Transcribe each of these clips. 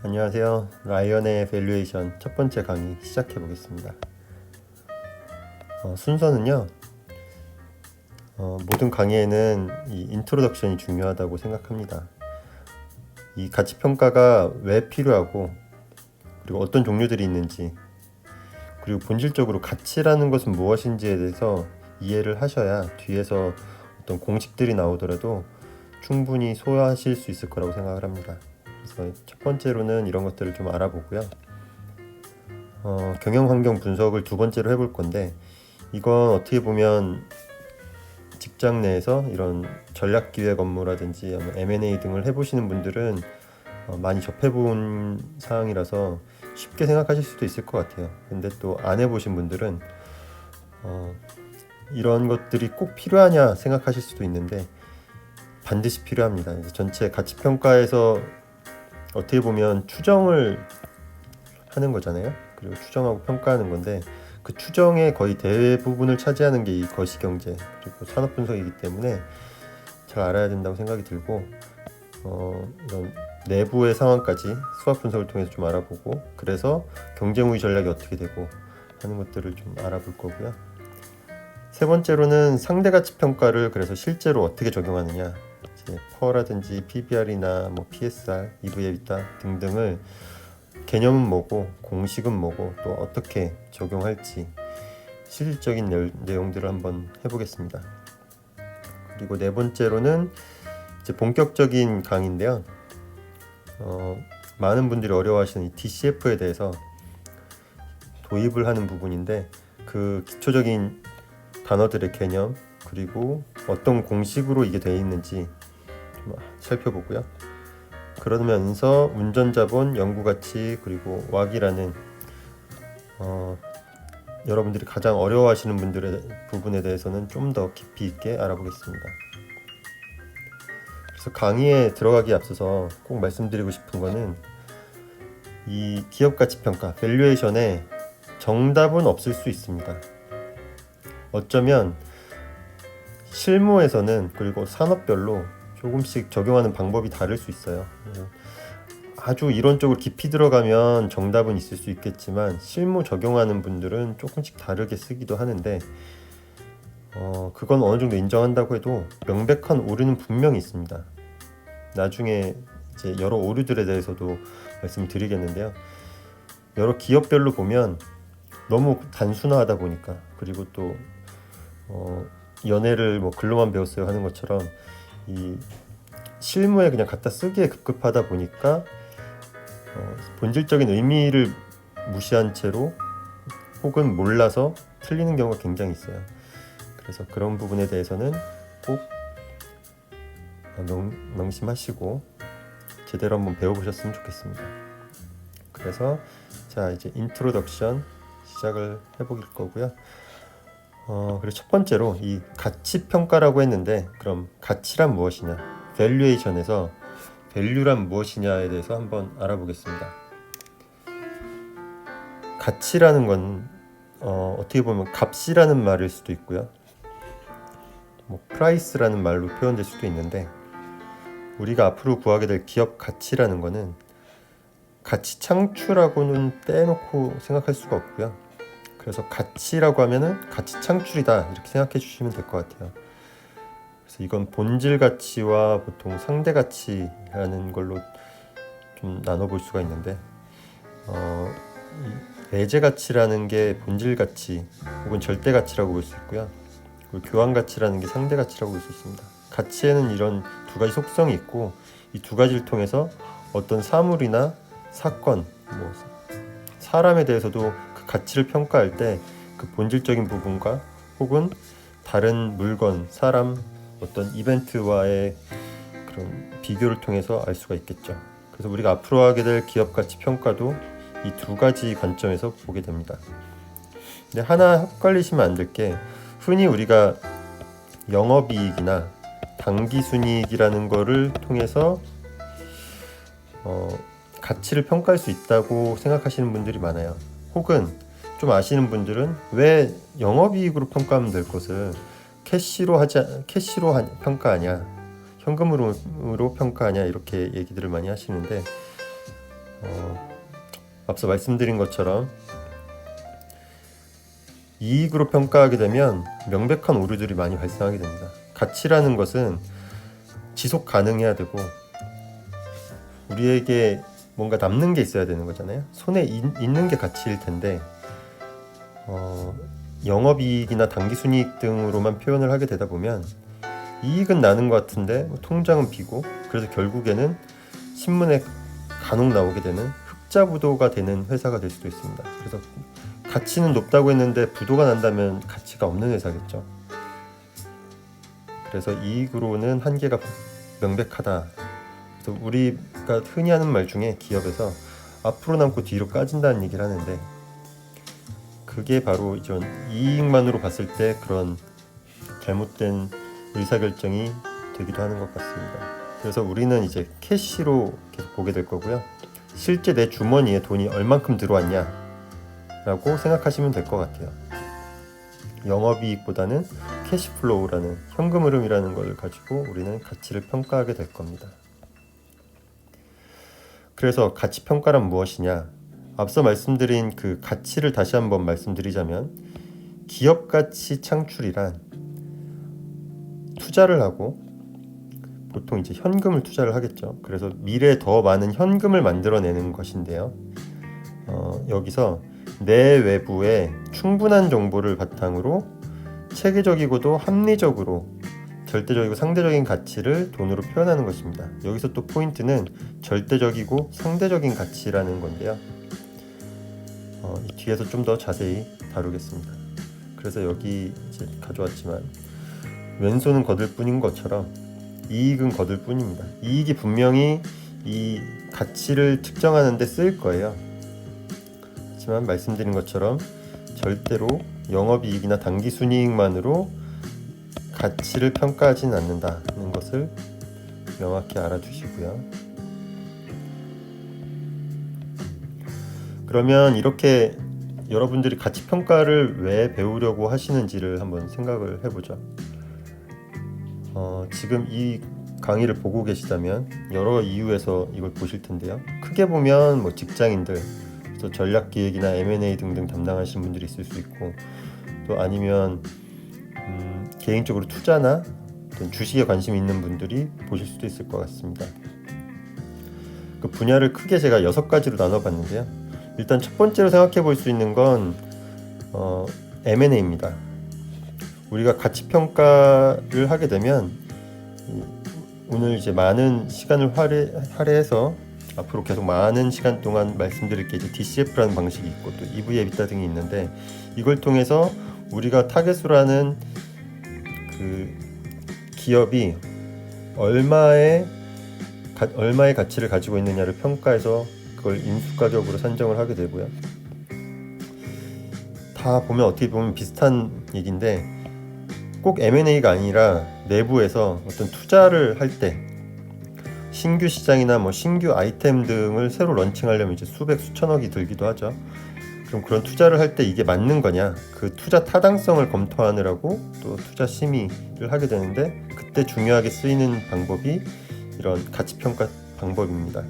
안녕하세요. 라이언의 밸류에이션 첫 번째 강의 시작해 보겠습니다. 순서는요. 모든 강의에는 이 인트로덕션이 중요하다고 생각합니다. 이 가치평가가 왜 필요하고 그리고 어떤 종류들이 있는지 그리고 본질적으로 가치라는 것은 무엇인지에 대해서 이해를 하셔야 뒤에서 어떤 공식들이 나오더라도 충분히 소화하실 수 있을 거라고 생각을 합니다. 그래서 첫 번째로는 이런 것들을 좀 알아보고요. 경영 환경 분석을 두 번째로 해볼 건데 이건 어떻게 보면 직장 내에서 이런 전략 기획 업무라든지 M&A 등을 해보시는 분들은 많이 접해본 사항이라서 쉽게 생각하실 수도 있을 것 같아요. 근데 또 안 해보신 분들은 이런 것들이 꼭 필요하냐 생각하실 수도 있는데 반드시 필요합니다. 그래서 전체 가치평가에서 어떻게 보면 추정을 하는 거잖아요. 그리고 추정하고 평가하는 건데 그 추정의 거의 대부분을 차지하는 게 이 거시경제 그리고 산업분석이기 때문에 잘 알아야 된다고 생각이 들고 이런 내부의 상황까지 수학 분석을 통해서 좀 알아보고 그래서 경쟁 우위 전략이 어떻게 되고 하는 것들을 좀 알아볼 거고요. 세 번째로는 상대가치 평가를 그래서 실제로 어떻게 적용하느냐 퍼라든지 PBR이나 PSR, EV에비타 등등을 개념은 뭐고 공식은 뭐고 또 어떻게 적용할지 실질적인 내용들을 한번 해보겠습니다. 그리고 네 번째로는 이제 본격적인 강의인데요. 많은 분들이 어려워하시는 이 DCF에 대해서 도입을 하는 부분인데 그 기초적인 단어들의 개념 그리고 어떤 공식으로 이게 되어 있는지 좀 살펴보고요. 그러면서 운전자본, 연구가치 그리고 왁이라는 여러분들이 가장 어려워하시는 분들의 부분에 대해서는 좀 더 깊이 있게 알아보겠습니다. 그래서 강의에 들어가기에 앞서서 꼭 말씀드리고 싶은 거는 이 기업가치평가, 밸류에이션에 정답은 없을 수 있습니다. 어쩌면 실무에서는 그리고 산업별로 조금씩 적용하는 방법이 다를 수 있어요. 아주 이론적으로 깊이 들어가면 정답은 있을 수 있겠지만 실무 적용하는 분들은 조금씩 다르게 쓰기도 하는데 그건 어느 정도 인정한다고 해도 명백한 오류는 분명히 있습니다. 나중에 이제 여러 오류들에 대해서도 말씀을 드리겠는데요. 여러 기업별로 보면 너무 단순화하다 보니까 그리고 또 연애를 글로만 배웠어요 하는 것처럼 이 실무에 그냥 갖다 쓰기에 급급하다 보니까 본질적인 의미를 무시한 채로 혹은 몰라서 틀리는 경우가 굉장히 있어요. 그래서 그런 부분에 대해서는 꼭 명심하시고 제대로 한번 배워보셨으면 좋겠습니다. 그래서 자 이제 인트로덕션 시작을 해보길 거고요. 그리고 첫 번째로 이 가치 평가라고 했는데 그럼 가치란 무엇이냐, 밸류에이션에서 밸류란 무엇이냐에 대해서 한번 알아보겠습니다. 가치라는 건 어떻게 보면 값이라는 말일 수도 있고요. 프라이스라는 말로 표현될 수도 있는데 우리가 앞으로 구하게 될 기업 가치라는 거는 가치 창출하고는 떼놓고 생각할 수가 없고요. 그래서 가치라고 하면은 가치 창출이다 이렇게 생각해 주시면 될 것 같아요. 그래서 이건 본질 가치와 보통 상대 가치라는 걸로 좀 나눠볼 수가 있는데 내재 가치라는 게 본질 가치 혹은 절대 가치라고 볼 수 있고요. 그리고 교환 가치라는 게 상대 가치라고 볼 수 있습니다. 가치에는 이런 두 가지 속성이 있고 이 두 가지를 통해서 어떤 사물이나 사건, 사람에 대해서도 그 가치를 평가할 때 그 본질적인 부분과 혹은 다른 물건, 사람, 어떤 이벤트와의 그런 비교를 통해서 알 수가 있겠죠. 그래서 우리가 앞으로 하게 될 기업 가치 평가도 이 두 가지 관점에서 보게 됩니다. 근데 하나 헷갈리시면 안 될 게 흔히 우리가 영업이익이나 당기순이익이라는 거를 통해서 가치를 평가할 수 있다고 생각하시는 분들이 많아요. 혹은 좀 아시는 분들은 왜 영업이익으로 평가하면 될 것을 캐시로 평가하냐, 현금으로 평가하냐 이렇게 얘기들을 많이 하시는데 앞서 말씀드린 것처럼 이익으로 평가하게 되면 명백한 오류들이 많이 발생하게 됩니다. 가치라는 것은 지속 가능해야 되고 우리에게 뭔가 남는 게 있어야 되는 거잖아요. 손에 있는 게 가치일 텐데 영업이익이나 당기순이익 등으로만 표현을 하게 되다 보면 이익은 나는 것 같은데 통장은 비고, 그래서 결국에는 신문에 간혹 나오게 되는 흑자 부도가 되는 회사가 될 수도 있습니다. 그래서 가치는 높다고 했는데 부도가 난다면 가치가 없는 회사겠죠. 그래서 이익으로는 한계가 명백하다. 그래서 우리가 흔히 하는 말 중에 기업에서 앞으로 남고 뒤로 까진다는 얘기를 하는데, 그게 바로 이전 이익만으로 봤을 때 그런 잘못된 의사결정이 되기도 하는 것 같습니다. 그래서 우리는 이제 캐시로 계속 보게 될 거고요. 실제 내 주머니에 돈이 얼만큼 들어왔냐 라고 생각하시면 될 것 같아요. 영업이익보다는 캐시플로우라는 현금 흐름이라는 걸 가지고 우리는 가치를 평가하게 될 겁니다. 그래서 가치평가란 무엇이냐? 앞서 말씀드린 그 가치를 다시 한번 말씀드리자면, 기업 가치 창출이란 투자를 하고 보통 이제 현금을 투자를 하겠죠. 그래서 미래에 더 많은 현금을 만들어내는 것인데요. 여기서 내 외부에 충분한 정보를 바탕으로 체계적이고도 합리적으로 절대적이고 상대적인 가치를 돈으로 표현하는 것입니다. 여기서 또 포인트는 절대적이고 상대적인 가치라는 건데요. 뒤에서 좀 더 자세히 다루겠습니다. 그래서 여기 이제 가져왔지만, 왼손은 거들 뿐인 것처럼 이익은 거들 뿐입니다. 이익이 분명히 이 가치를 측정하는 데 쓰일 거예요. 하지만 말씀드린 것처럼 절대로 영업이익이나 당기순이익만으로 가치를 평가하지는 않는다는 것을 명확히 알아두시고요. 그러면 이렇게 여러분들이 가치평가를 왜 배우려고 하시는지를 한번 생각을 해보죠. 지금 이 강의를 보고 계시다면 여러 이유에서 이걸 보실 텐데요. 크게 보면 뭐 직장인들, 또 전략기획이나 M&A 등등 담당하시는 분들이 있을 수 있고, 또 아니면 개인적으로 투자나 어떤 주식에 관심이 있는 분들이 보실 수도 있을 것 같습니다. 그 분야를 크게 제가 6가지로 나눠봤는데요. 일단 첫 번째로 생각해 볼 수 있는 건 M&A입니다. 우리가 가치평가를 하게 되면 오늘 이제 많은 시간을 할애해서 앞으로 계속 많은 시간 동안 말씀드릴 게 이제 DCF라는 방식이 있고 또 EV, EBITDA 등이 있는데, 이걸 통해서 우리가 타겟으로 하는 그 기업이 얼마의 가치를 가지고 있느냐를 평가해서 그걸 인수가격으로 산정을 하게 되고요. 다 보면 어떻게 보면 비슷한 얘기인데, 꼭 M&A가 아니라 내부에서 어떤 투자를 할 때 신규 시장이나 뭐 신규 아이템 등을 새로 런칭하려면 이제 수백 수천억이 들기도 하죠. 그럼 그런 투자를 할 때 이게 맞는 거냐, 그 투자 타당성을 검토하느라고 또 투자 심의를 하게 되는데, 그때 중요하게 쓰이는 방법이 이런 가치평가 방법입니다.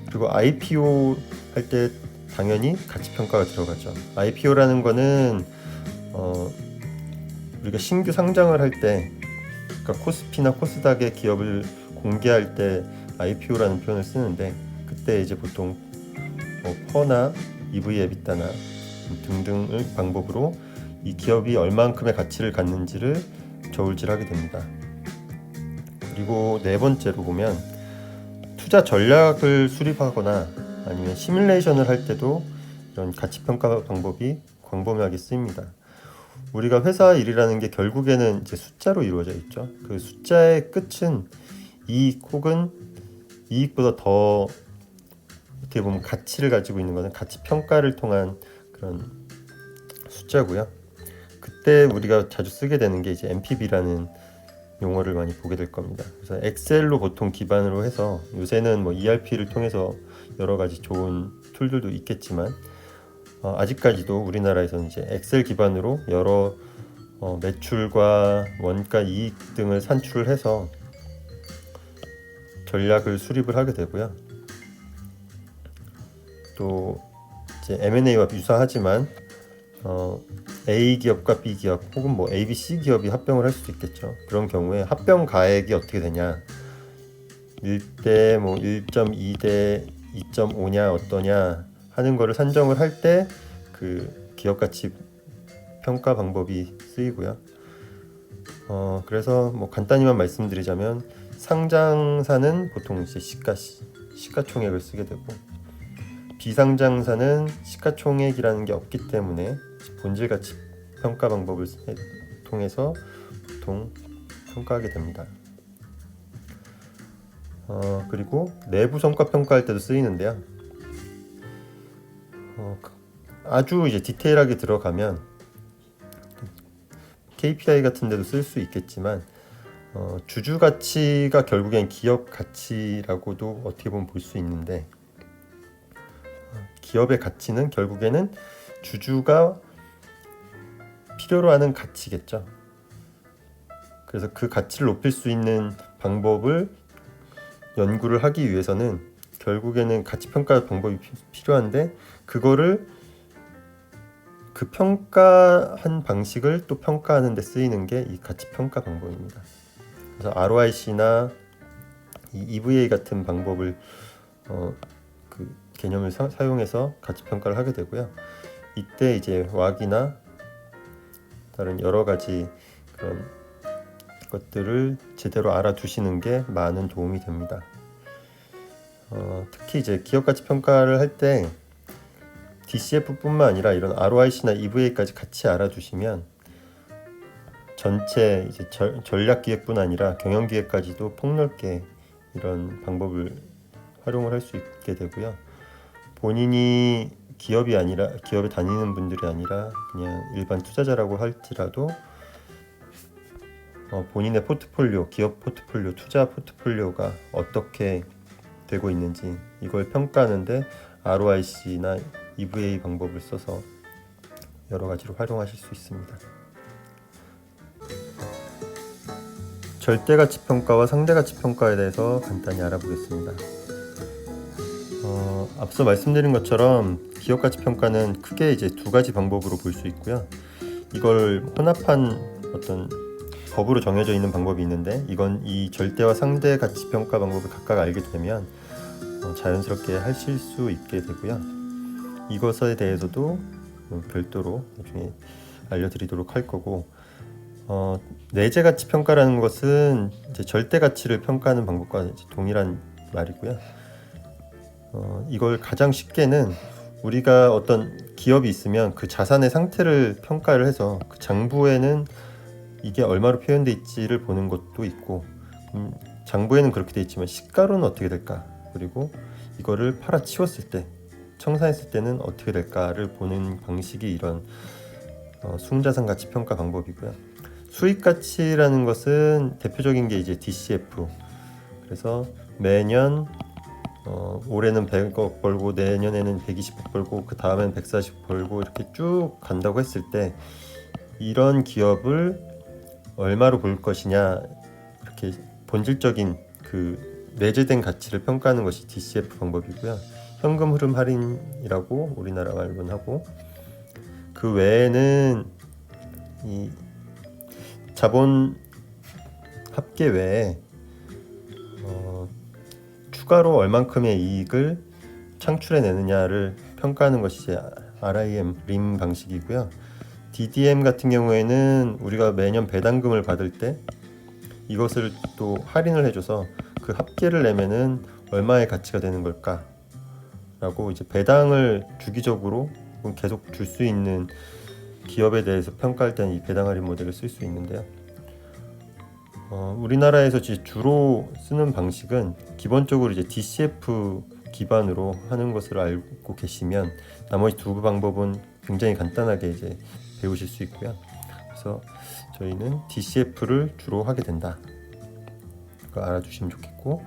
그리고 IPO 할 때 당연히 가치평가가 들어가죠. IPO라는 거는 우리가 신규 상장을 할 때, 그러니까 코스피나 코스닥의 기업을 공개할 때 IPO라는 표현을 쓰는데, 그때 이제 보통 퍼나 EV, EBITDA나 등등의 방법으로 이 기업이 얼만큼의 가치를 갖는지를 저울질하게 됩니다. 그리고 네 번째로 보면 투자 전략을 수립하거나 아니면 시뮬레이션을 할 때도 이런 가치평가 방법이 광범위하게 쓰입니다. 우리가 회사 일이라는 게 결국에는 이제 숫자로 이루어져 있죠. 그 숫자의 끝은 이익 혹은 이익보다 더 어떻게 보면 가치를 가지고 있는 것은 가치평가를 통한 그런 숫자고요. 그때 우리가 자주 쓰게 되는 게 이제 NPV라는 용어를 많이 보게 될 겁니다. 그래서 엑셀로 보통 기반으로 해서, 요새는 뭐 ERP를 통해서 여러 가지 좋은 툴들도 있겠지만 아직까지도 우리나라에서는 이제 엑셀 기반으로 여러 매출과 원가, 이익 등을 산출해서 전략을 수립을 하게 되고요. 또 이제 M&A와 유사하지만 A 기업과 B 기업 혹은 뭐 A, B, C 기업이 합병을 할 수도 있겠죠. 그런 경우에 합병 가액이 어떻게 되냐, 1대 뭐 1.2대 2.5냐 어떠냐 하는 거를 산정을 할 때 그 기업 가치 평가 방법이 쓰이고요. 그래서 뭐 간단히만 말씀드리자면 상장사는 보통 이제 시가총액을 쓰게 되고, 비상장사는 시가총액이라는 게 없기 때문에 본질 가치 평가 방법을 통해서 보통 평가하게 됩니다. 그리고 내부 성과 평가할 때도 쓰이는데요. 아주 이제 디테일하게 들어가면 KPI 같은 데도 쓸 수 있겠지만 주주 가치가 결국엔 기업 가치라고도 어떻게 보면 볼 수 있는데, 기업의 가치는 결국에는 주주가 필요로 하는 가치겠죠. 그래서 그 가치를 높일 수 있는 방법을 연구를 하기 위해서는 결국에는 가치평가 방법이 필요한데, 그거를 그 평가한 방식을 또 평가하는 데 쓰이는 게 이 가치평가 방법입니다. 그래서 ROIC나 이 EVA 같은 방법을 그 개념을 사용해서 가치평가를 하게 되고요. 이때 이제 WACC이나 다른 여러 가지 그런 것들을 제대로 알아두시는 게 많은 도움이 됩니다. 특히 이제 기업 가치 평가를 할 때 DCF뿐만 아니라 이런 ROIC나 EVA까지 같이 알아두시면 전체 이제 전략 기획뿐 아니라 경영 기획까지도 폭넓게 이런 방법을 활용을 할 수 있게 되고요. 본인이 기업에 다니는 분들이 아니라 그냥 일반 투자자라고 할지라도 본인의 포트폴리오, 기업 포트폴리오, 투자 포트폴리오가 어떻게 되고 있는지 이걸 평가하는데 ROIC나 EVA 방법을 써서 여러 가지로 활용하실 수 있습니다. 절대가치 평가와 상대가치 평가에 대해서 간단히 알아보겠습니다. 앞서 말씀드린 것처럼 기업 가치 평가는 크게 이제 두 가지 방법으로 볼 수 있고요. 이걸 혼합한 어떤 법으로 정해져 있는 방법이 있는데, 이건 이 절대와 상대 가치 평가 방법을 각각 알게 되면 자연스럽게 하실 수 있게 되고요. 이것에 대해서도 별도로 나중에 알려드리도록 할 거고, 내재 가치 평가라는 것은 이제 절대 가치를 평가하는 방법과 이제 동일한 말이고요. 이걸 가장 쉽게는 우리가 어떤 기업이 있으면 그 자산의 상태를 평가를 해서 그 장부에는 이게 얼마로 표현되어 있지를 보는 것도 있고, 장부에는 그렇게 되어 있지만 시가로는 어떻게 될까, 그리고 이거를 팔아치웠을 때, 청산했을 때는 어떻게 될까를 보는 방식이 이런 순자산 가치 평가 방법이고요. 수익 가치라는 것은 대표적인 게 이제 DCF. 그래서 매년 올해는 100억 벌고 내년에는 120억 벌고 그 다음엔 140억 벌고 이렇게 쭉 간다고 했을 때 이런 기업을 얼마로 볼 것이냐, 이렇게 본질적인 그 내재된 가치를 평가하는 것이 DCF 방법이고요. 현금 흐름 할인이라고 우리나라 말로는 하고, 그 외에는 이 자본 합계 외에 추가로 얼만큼의 이익을 창출해내느냐를 평가하는 것이 이제 RIM 방식이고요. DDM 같은 경우에는 우리가 매년 배당금을 받을 때 이것을 또 할인을 해줘서 그 합계를 내면은 얼마의 가치가 되는 걸까 라고, 이제 배당을 주기적으로 계속 줄 수 있는 기업에 대해서 평가할 때는 이 배당 할인 모델을 쓸 수 있는데요. 우리나라에서 주로 쓰는 방식은 기본적으로 이제 DCF 기반으로 하는 것을 알고 계시면 나머지 두 방법은 굉장히 간단하게 이제 배우실 수 있고요. 그래서 저희는 DCF를 주로 하게 된다. 그거 알아주시면 좋겠고,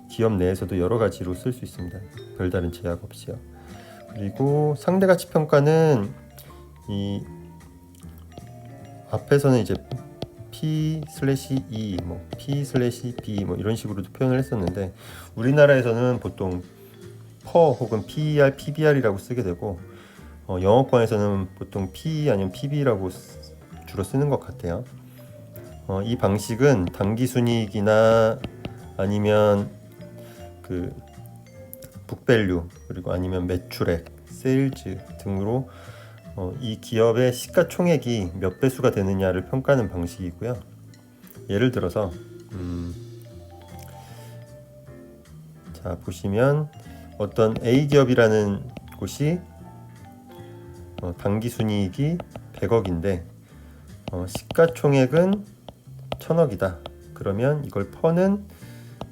기업 내에서도 여러 가지로 쓸 수 있습니다. 별다른 제약 없이요. 그리고 상대가치 평가는 이 앞에서는 이제 P/E, P/B 이런 식으로도 표현을 했었는데, 우리나라에서는 보통 per 혹은 PER, PBR이라고 쓰게 되고 영어권에서는 보통 PE 아니면 PB라고 주로 쓰는 것 같아요. 이 방식은 당기순이익이나 아니면 그 북밸류 그리고 아니면 매출액, 세일즈 등으로 이 기업의 시가총액이 몇 배수가 되느냐를 평가하는 방식이고요. 예를 들어서 자 보시면 어떤 A 기업이라는 곳이 당기순이익이 100억인데 시가총액은 1000억이다. 그러면 이걸 퍼는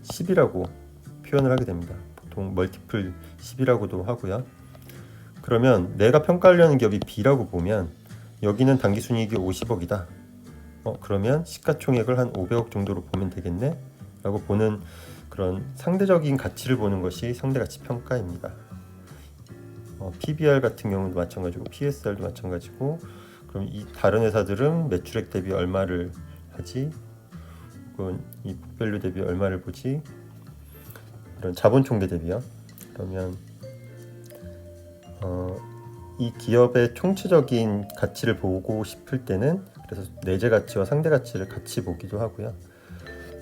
10이라고 표현을 하게 됩니다. 보통 멀티플 10이라고도 하고요. 그러면 내가 평가하려는 기업이 B라고 보면 여기는 당기순이익이 50억이다. 그러면 시가총액을 한 500억 정도로 보면 되겠네? 라고 보는 그런 상대적인 가치를 보는 것이 상대가치평가입니다. PBR 같은 경우도 마찬가지고 PSR도 마찬가지고 그럼 이 다른 회사들은 매출액 대비 얼마를 하지? 혹은 이 북밸류 대비 얼마를 보지? 이런 자본총계 대비요. 그러면 이 기업의 총체적인 가치를 보고 싶을 때는 그래서 내재 가치와 상대 가치를 같이 보기도 하고요.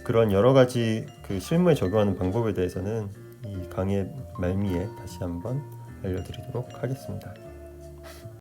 그런 여러 가지 그 실무에 적용하는 방법에 대해서는 이 강의 말미에 다시 한번 알려드리도록 하겠습니다.